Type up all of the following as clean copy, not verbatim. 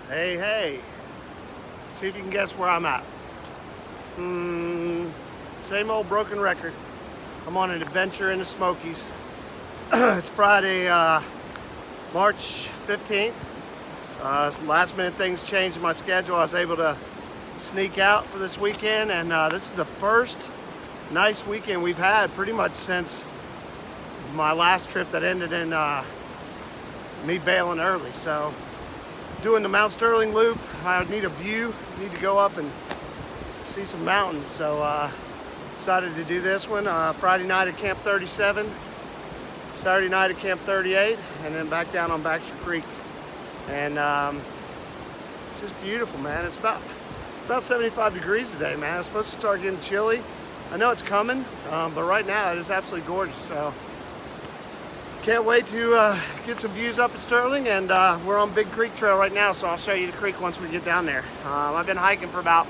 Hey, hey. See if you can guess where I'm at. Same old broken record. I'm on an adventure in the Smokies. It's Friday, March 15th. Last minute things changed in my schedule. I was able to sneak out for this weekend, and this is the first nice weekend we've had pretty much since my last trip that ended in me bailing early. So doing the Mount Sterling loop, I need a view, need to go up and see some mountains. So decided to do this one. Friday night at Camp 37, Saturday night at Camp 38, and then back down on Baxter Creek. And it's just beautiful, man. It's about 75 degrees today, man. It's supposed to start getting chilly. I know it's coming, but right now it is absolutely gorgeous. So can't wait to get some views up at Sterling, and we're on Big Creek Trail right now, so I'll show you the creek once we get down there. I've been hiking for about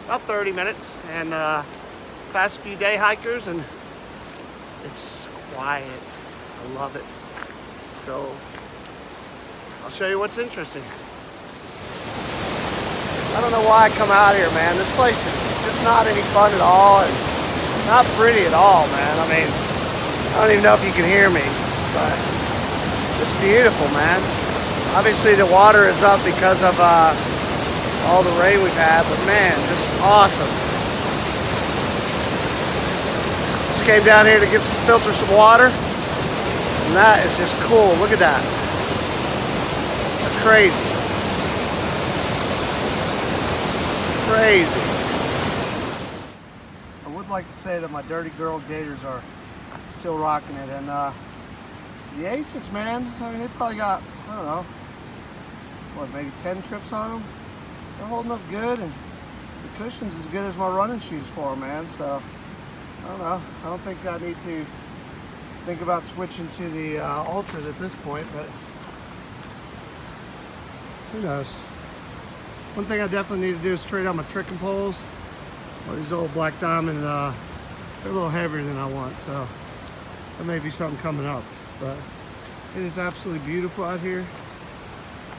30 minutes, and past a few day hikers, and it's quiet. I love it. So I'll show you what's interesting. I don't know why I come out here, man. This place is just not any fun at all, and not pretty at all, man. I mean, I don't even know if you can hear me, but just beautiful, man. Obviously the water is up because of all the rain we've had, but man, just awesome. Just came down here to filter some water, and that is just cool. Look at that. That's crazy. Crazy. I would like to say that my Dirty Girl Gators are still rocking it, and the Asics, man, I mean, they probably got, I don't know, what, maybe 10 trips on them. They're holding up good, and the cushion's as good as my running shoes for them, man. So I don't know. I don't think I need to think about switching to the Ultras at this point, but who knows. One thing I definitely need to do is trade out my trekking poles. Well, these old Black Diamond, they're a little heavier than I want, so there may be something coming up. But it is absolutely beautiful out here.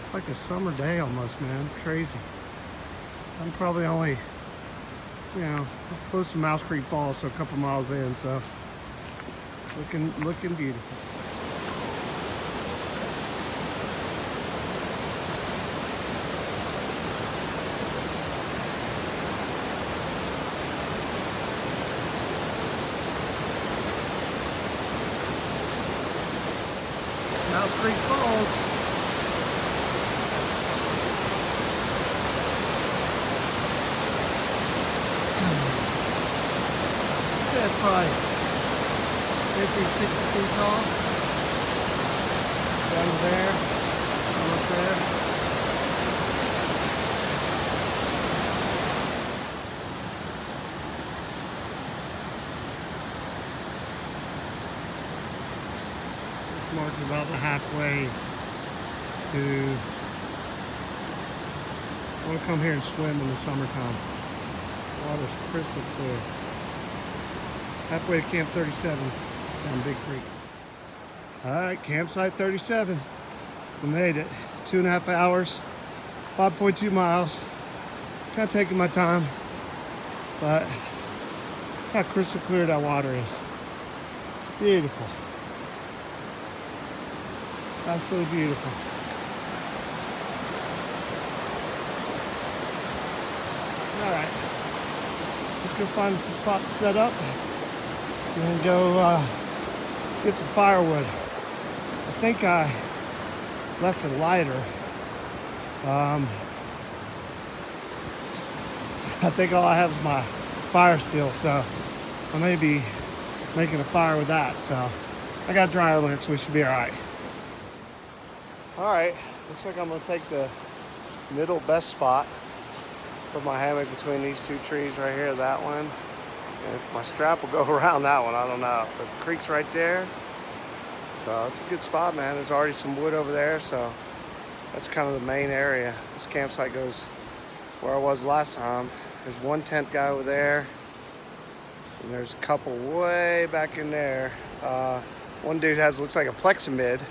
It's like a summer day almost, man. Crazy. I'm probably only, close to Mouse Creek Falls, so a couple miles in, so looking beautiful. Mouse Creek Falls. That's probably 50, 60 feet tall. Down there, almost there. This marks about the halfway to. I want to come here and swim in the summertime. Water's crystal clear. Halfway to Camp 37 down Big Creek. Alright, campsite 37. We made it. 2.5 hours, 5.2 miles. Kind of taking my time, but look how crystal clear that water is. Beautiful. Absolutely beautiful. Alright, let's go find us a spot to set up and go get some firewood. I think I left a lighter. I think all I have is my fire still, so I may be making a fire with that. So I got dryer lint, so we should be alright. Alright, looks like I'm going to take the middle best spot. Put my hammock between these two trees right here, that one. And if my strap will go around that one, I don't know. But the creek's right there. So it's a good spot, man. There's already some wood over there, so that's kind of the main area. This campsite goes where I was last time. There's one tent guy over there, and there's a couple way back in there. One dude looks like a Plexamid,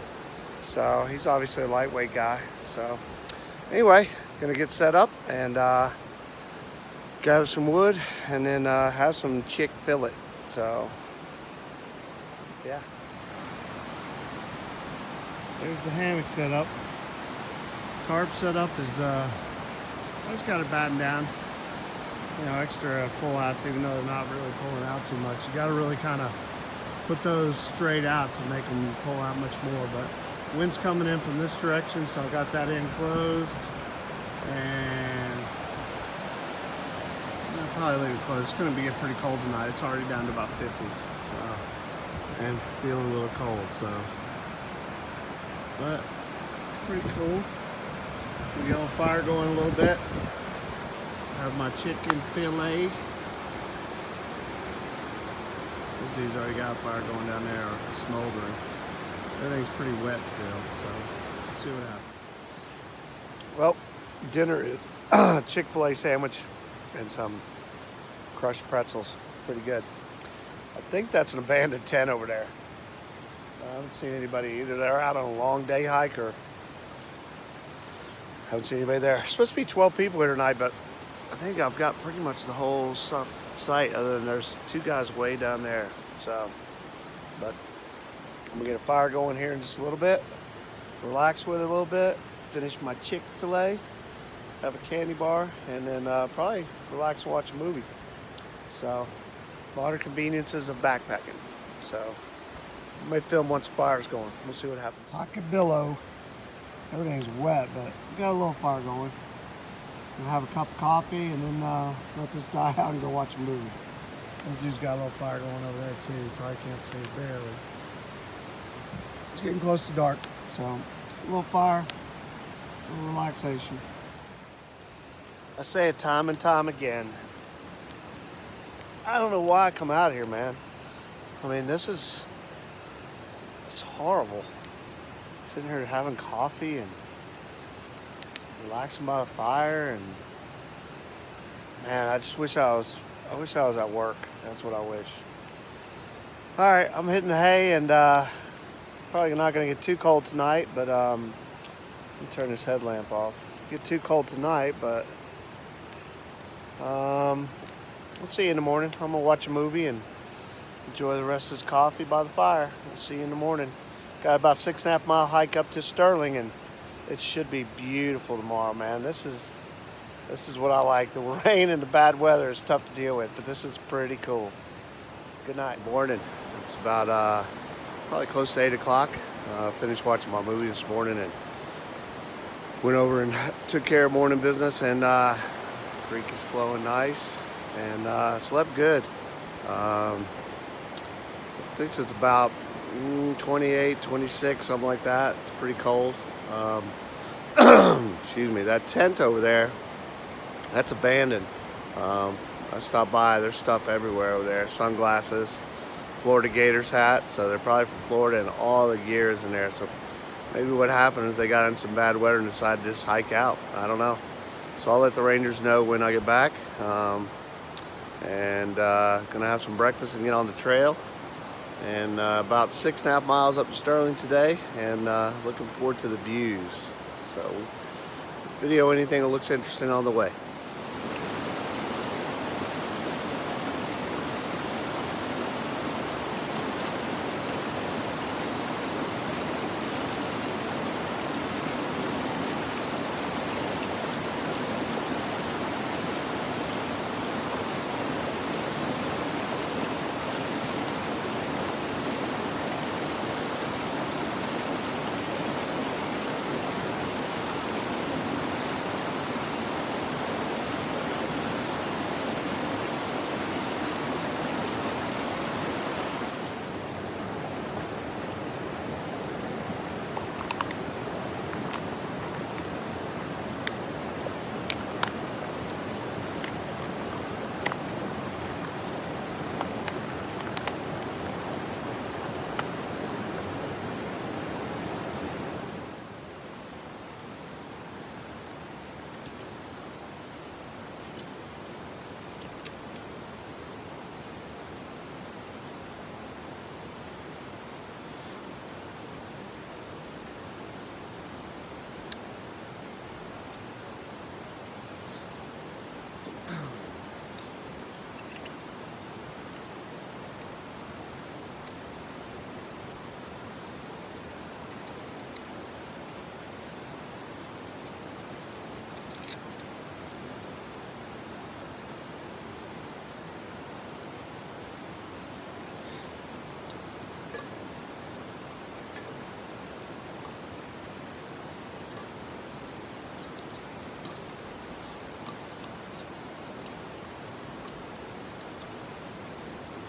so he's obviously a lightweight guy. So anyway, gonna get set up and gather some wood and then have some chick fillet. So yeah, there's the hammock set up. Tarp set up is I just got it battened down, you know, extra pull outs, even though they're not really pulling out too much. You got to really kind of put those straight out to make them pull out much more. But wind's coming in from this direction, so I got that in closed, and I'll probably leave it closed. It's going to be pretty cold tonight. It's already down to about 50, so, and feeling a little cold, so, but pretty cool. We got a fire going a little bit. Have my chicken fillet. This dude's already got a fire going down there, or smoldering. Everything's pretty wet still, so let's see what happens. Well, dinner is Chick-fil-A sandwich and some crushed pretzels. Pretty good. I think that's an abandoned tent over there. I haven't seen anybody either. They're out on a long day hike, or haven't seen anybody there. There's supposed to be 12 people here tonight, but I think I've got pretty much the whole site, other than there's 2 guys way down there. So, but I'm gonna get a fire going here in just a little bit, relax with it a little bit, finish my Chick-fil-A, have a candy bar, and then probably relax and watch a movie. So, modern conveniences of backpacking. So, I may film once the fire's going. We'll see what happens. Hockabillo. Everything's wet, but we got a little fire going. We'll have a cup of coffee and then let this die out and go watch a movie. This dude's got a little fire going over there too. You probably can't see it barely. It's getting close to dark, so a little fire, a little relaxation. I say it time and time again. I don't know why I come out here, man. I mean, it's horrible. Sitting here having coffee and relaxing by the fire, and man, I wish I was at work. That's what I wish. All right, I'm hitting the hay, and probably not gonna get too cold tonight, but let me turn this headlamp off. Get too cold tonight, but we'll see you in the morning. I'm gonna watch a movie and enjoy the rest of this coffee by the fire. We'll see you in the morning. Got about 6.5 mile hike up to Sterling, and it should be beautiful tomorrow, man. This is what I like. The rain and the bad weather is tough to deal with, but this is pretty cool. Good night. Morning. It's about probably close to 8 o'clock. Finished watching my movie this morning and went over and took care of morning business, and creek is flowing nice, and slept good. I think it's about 28, 26, something like that. It's pretty cold. Excuse me. That tent over there, that's abandoned. I stopped by. There's stuff everywhere over there. Sunglasses, Florida Gators hat. So they're probably from Florida, and all the gear is in there. So maybe what happened is they got in some bad weather and decided to just hike out. I don't know. So I'll let the Rangers know when I get back. And gonna have some breakfast and get on the trail. And about 6.5 miles up to Sterling today, and looking forward to the views. So video anything that looks interesting on the way.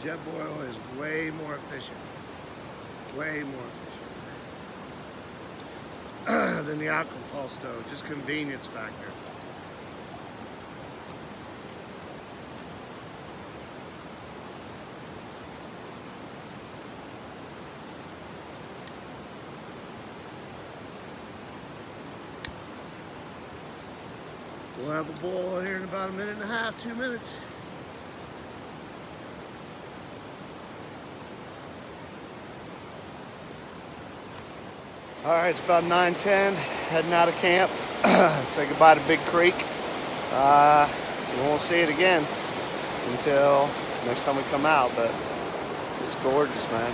jet boil is way more efficient. Way more efficient than the alcohol stove. Just convenience factor. We'll have a boil here in about a minute and a half, 2 minutes. All right, it's about 9:10, heading out of camp. Say goodbye to Big Creek. We won't see it again until next time we come out, but it's gorgeous, man.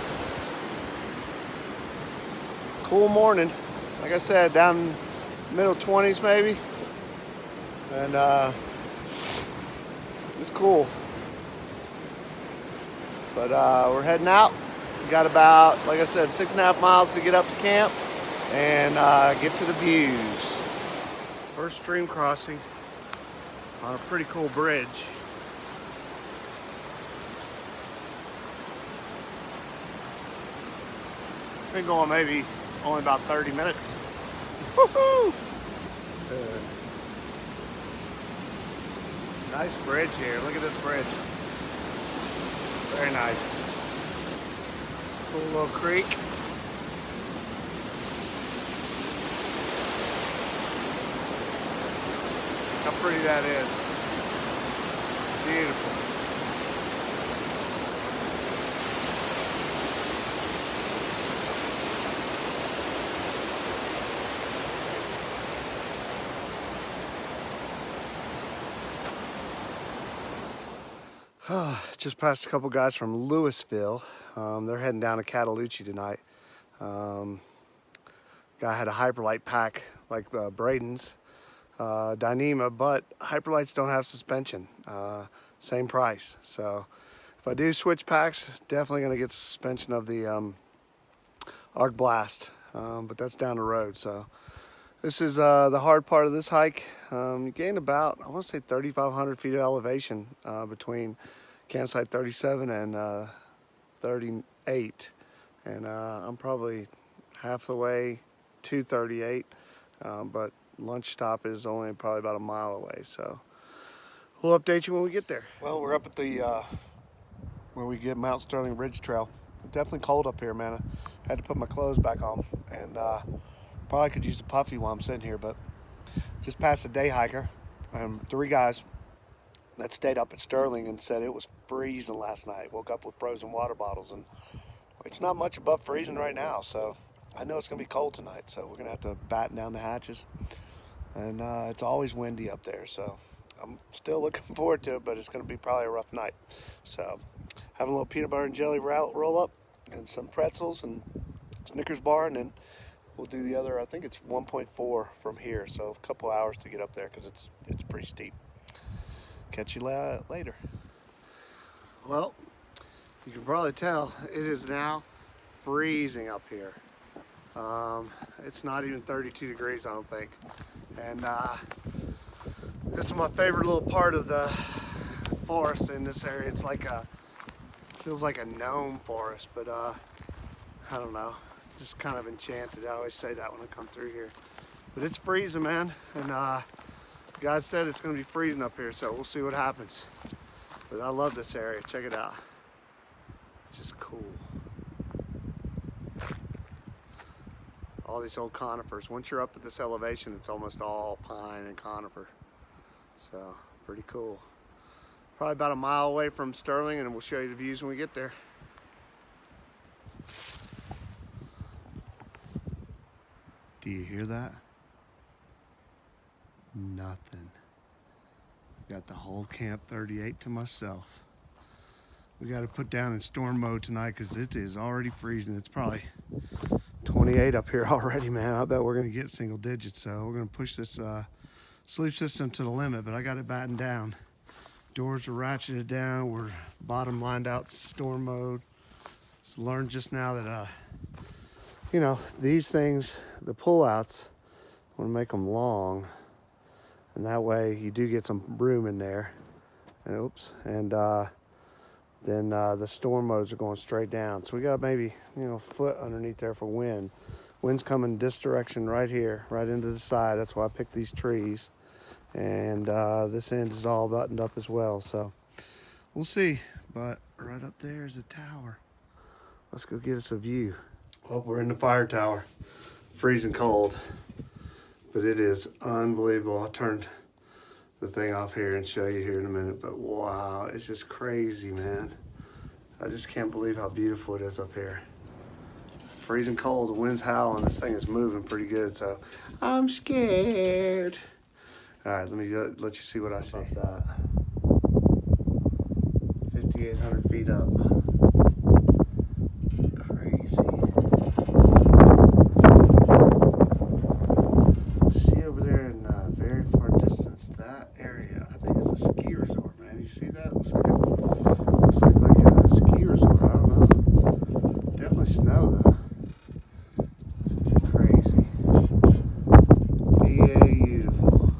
Cool morning. Like I said, down middle 20s maybe. And it's cool. But we're heading out. We got about, like I said, 6.5 miles to get up to camp and get to the views. First stream crossing on a pretty cool bridge. Been going maybe only about 30 minutes. Woohoo! Nice bridge here. Look at this bridge. Very nice. Cool little creek. How pretty that is. Beautiful. Just passed a couple guys from Louisville. They're heading down to Cataloochee tonight. Guy had a Hyperlite pack like Braden's Dyneema, but Hyperlites don't have suspension. Same price. So if I do switch packs, definitely gonna get suspension of the Arc Blast, but that's down the road. So this is the hard part of this hike. You gain about, I want to say 3,500 feet of elevation between campsite 37 and 38, and I'm probably half the way to 38, but lunch stop is only probably about a mile away, so we'll update you when we get there. Well, we're up at the where we get Mount Sterling Ridge Trail. It's definitely cold up here, man. I had to put my clothes back on, and probably could use the puffy while I'm sitting here, but just passed a day hiker, 3 guys that stayed up at Sterling and said it was freezing last night. Woke up with frozen water bottles, and it's not much above freezing right now, so I know it's gonna be cold tonight, so we're gonna have to batten down the hatches. And it's always windy up there, so I'm still looking forward to it, but it's gonna be probably a rough night. So having a little peanut butter and jelly roll up and some pretzels and Snickers bar, and then we'll do the other, I think it's 1.4 from here, so a couple hours to get up there because it's pretty steep. Catch you later. Well, you can probably tell it is now freezing up here. It's not even 32 degrees, I don't think. And this is my favorite little part of the forest in this area. It's like feels like a gnome forest, but I don't know, just kind of enchanted. I always say that when I come through here. But it's freezing, man, and God said it's gonna be freezing up here, so we'll see what happens. But I love this area, check it out. It's just cool. All these old conifers. Once you're up at this elevation, it's almost all pine and conifer. So, pretty cool. Probably about a mile away from Sterling, and we'll show you the views when we get there. Do you hear that? Nothing. Got the whole Camp 38 to myself. We got to put down in storm mode tonight because it is already freezing. It's probably 28 up here already, man. I bet we're going to get single digits. So we're going to push this sleep system to the limit, but I got it battened down. Doors are ratcheted down. We're bottom lined out storm mode. So learned just now that, you know, these things, the pullouts, I want to make them long. And that way you do get some room in there. And oops. And then the storm modes are going straight down. So we got maybe, you know, a foot underneath there for wind. Wind's coming this direction right here, right into the side. That's why I picked these trees. And this end is all buttoned up as well. So we'll see. But right up there is a tower. Let's go get us a view. Well, we're in the fire tower. Freezing cold, but it is unbelievable. I'll turn the thing off here and show you here in a minute. But wow, it's just crazy, man. I just can't believe how beautiful it is up here. Freezing cold, the wind's howling, this thing is moving pretty good, so I'm scared. All right, let me let you see what I see. That 5,800 feet up. Crazy. See over there in very far distance, that area, I think it's a ski resort, man. You see that? Looks like a ski resort. I don't know. Definitely snow though. Crazy. Beautiful.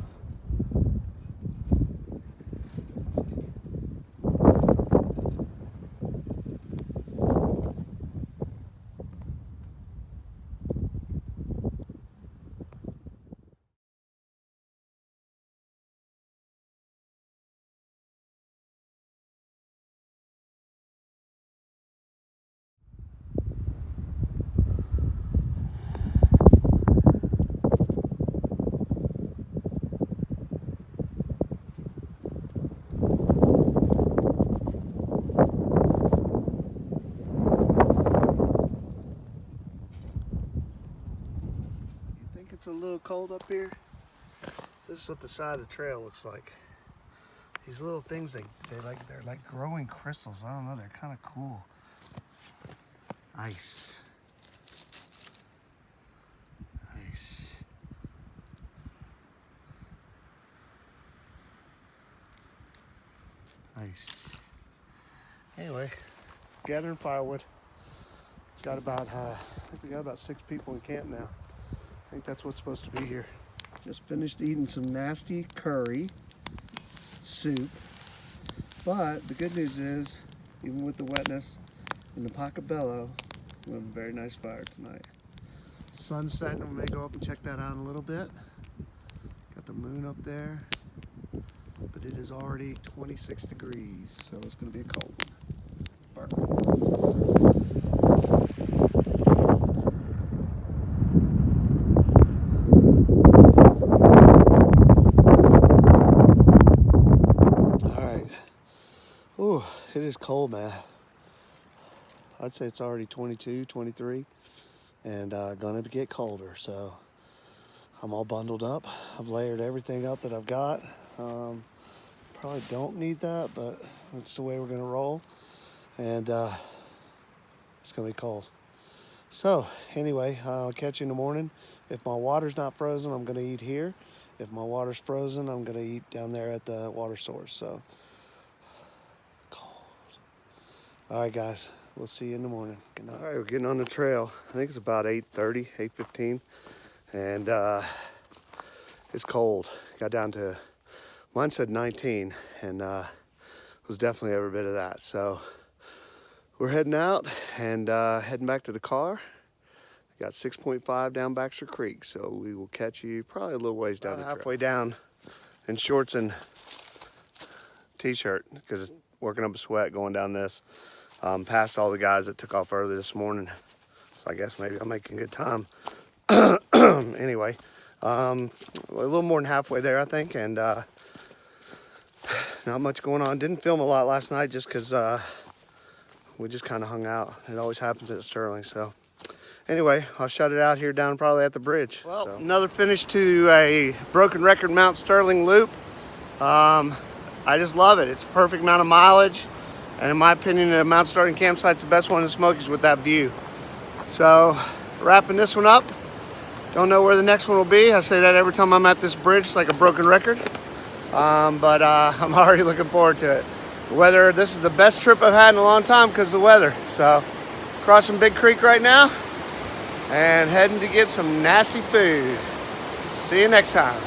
It's a little cold up here. This is what the side of the trail looks like. These little things, they're like growing crystals. I don't know, they're kind of cool. Ice. Ice. Ice. Anyway, gathering firewood. Got about, I think we got about 6 people in camp now. I think that's what's supposed to be here. Just finished eating some nasty curry soup. But the good news is, even with the wetness and the Pacabello, we have a very nice fire tonight. Sun's setting, we may go up and check that out in a little bit. Got the moon up there, but it is already 26 degrees, so it's gonna be a cold one. Burn. Ooh, it is cold, man. I'd say it's already 22, 23, and gonna get colder, so I'm all bundled up. I've layered everything up that I've got. Probably don't need that, but it's the way we're gonna roll, and it's gonna be cold. So anyway, I'll catch you in the morning. If my water's not frozen, I'm gonna eat here. If my water's frozen, I'm gonna eat down there at the water source. So. All right, guys, we'll see you in the morning. Good night. All right, we're getting on the trail. I think it's about 8:30, 8:15, and it's cold. Got down to, mine said 19, and it was definitely every bit of that. So we're heading out and heading back to the car. Got 6.5 down Baxter Creek, so we will catch you probably a little ways down the trail. Halfway down in shorts and t-shirt, because it's working up a sweat going down this. Past all the guys that took off early this morning. So I guess maybe I'm making good time. Anyway, a little more than halfway there, I think, and not much going on. Didn't film a lot last night just because we just kind of hung out. It always happens at Sterling, so. Anyway, I'll shut it out here down probably at the bridge. Well, so. Another finish to a broken record Mount Sterling loop. I just love it. It's a perfect amount of mileage. And in my opinion, the Mount Sterling campsite's the best one in the Smokies with that view. So, wrapping this one up. Don't know where the next one will be. I say that every time I'm at this bridge. It's like a broken record. But I'm already looking forward to it. The weather, this is the best trip I've had in a long time because of the weather. So, crossing Big Creek right now. And heading to get some nasty food. See you next time.